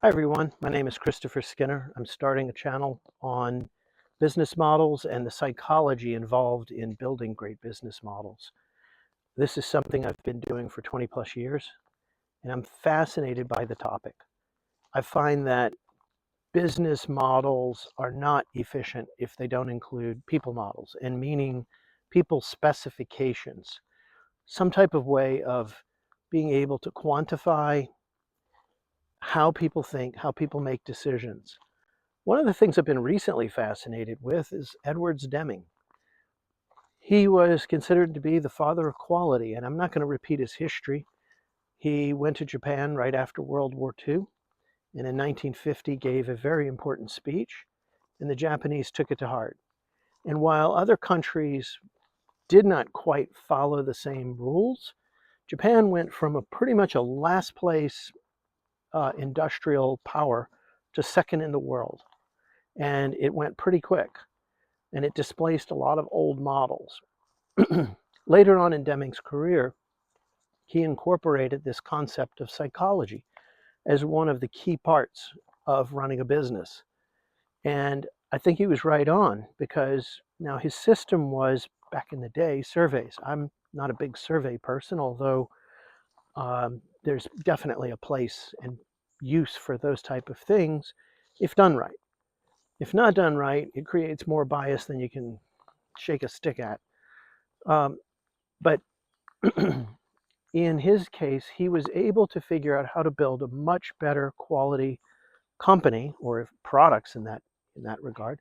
Hi everyone, my name is Christopher Skinner. I'm starting a channel on business models and the psychology involved in building great business models. This is something I've been doing for 20 plus years, and I'm fascinated by the topic. I find that business models are not efficient if they don't include people models, and meaning people specifications, some type of way of being able to quantify how people think, how people make decisions. One of the things I've been recently fascinated with is Edwards Deming. He was considered to be the father of quality, and I'm not going to repeat his history. He went to Japan right after World War II, and in 1950 gave a very important speech, and the Japanese took it to heart. And while other countries did not quite follow the same rules, Japan went from pretty much a last place industrial power to second in the world. And it went pretty quick, and it displaced a lot of old models. Later on in Deming's career, he incorporated this concept of psychology as one of the key parts of running a business. And I think he was right on, because now his system was, back in the day, surveys. I'm not a big survey person, although there's definitely a place and use for those type of things if done right. If not done right, it creates more bias than you can shake a stick at. But in his case, he was able to figure out how to build a much better quality company, or products in that regard,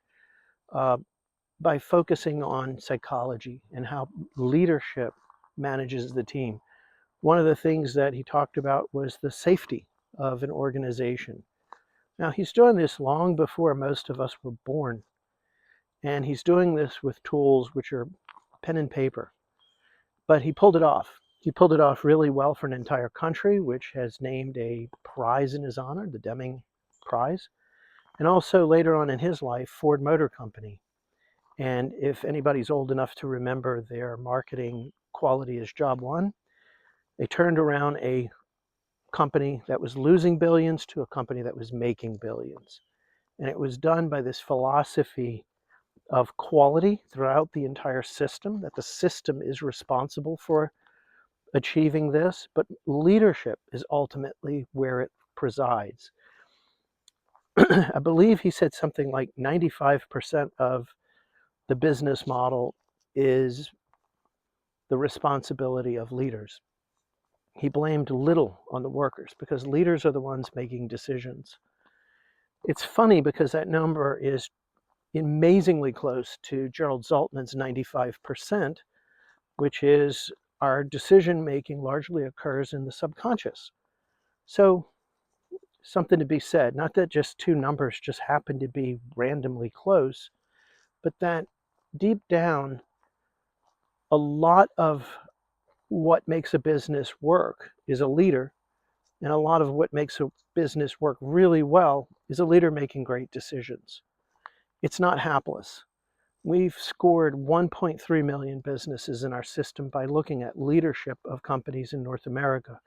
uh, by focusing on psychology and how leadership manages the team. One of the things that he talked about was the safety of an organization. Now, he's doing this long before most of us were born, and he's doing this with tools which are pen and paper. But he pulled it off. He pulled it off really well for an entire country, which has named a prize in his honor, the Deming Prize. And also later on in his life, Ford Motor Company. And if anybody's old enough to remember their marketing quality as job one, they turned around a company that was losing billions to a company that was making billions. And it was done by this philosophy of quality throughout the entire system, that the system is responsible for achieving this, but leadership is ultimately where it presides. I believe he said something like 95% of the business model is the responsibility of leaders. He blamed little on the workers because leaders are the ones making decisions. It's funny because that number is amazingly close to Gerald Zaltman's 95%, which is our decision making largely occurs in the subconscious. So something to be said, not that just two numbers just happen to be randomly close, but that deep down, a lot of what makes a business work is a leader, and a lot of what makes a business work really well is a leader making great decisions. It's not hapless. We've scored 1.3 million businesses in our system by looking at leadership of companies in North America.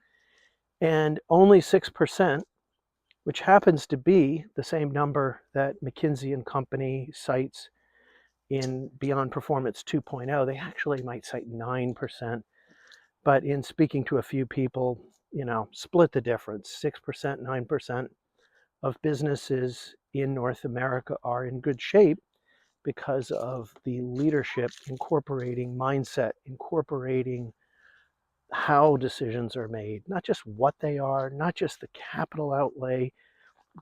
And only 6%, which happens to be the same number that McKinsey and Company cites in Beyond Performance 2.0, they actually might cite 9%. But in speaking to a few people, split the difference. 6%, 9% of businesses in North America are in good shape because of the leadership incorporating mindset, incorporating how decisions are made, not just what they are, not just the capital outlay,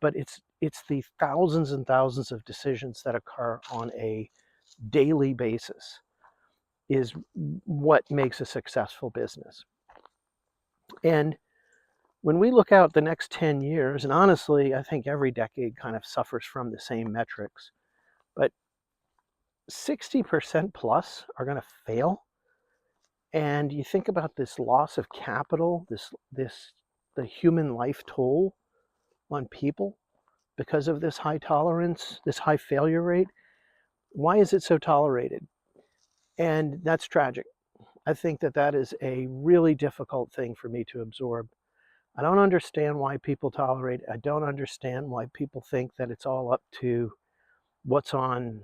but it's the thousands and thousands of decisions that occur on a daily basis is what makes a successful business. And when we look out the next 10 years, and honestly, I think every decade kind of suffers from the same metrics, but 60% plus are going to fail. And you think about this loss of capital, the human life toll on people because of this high tolerance, this high failure rate. Why is it so tolerated? And that's tragic. I think that is a really difficult thing for me to absorb. I don't understand why people tolerate it. I don't understand why people think that it's all up to what's on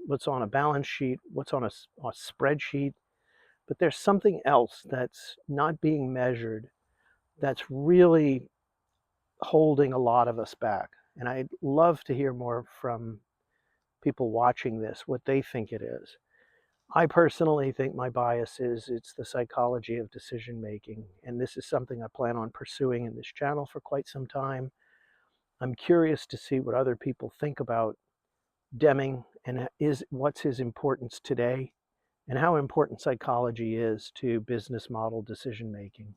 a balance sheet, what's on a spreadsheet. But there's something else that's not being measured that's really holding a lot of us back. And I'd love to hear more from people watching this, what they think it is. I personally think my bias is it's the psychology of decision making. And this is something I plan on pursuing in this channel for quite some time. I'm curious to see what other people think about Deming and what's his importance today and how important psychology is to business model decision making.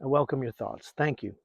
I welcome your thoughts. Thank you.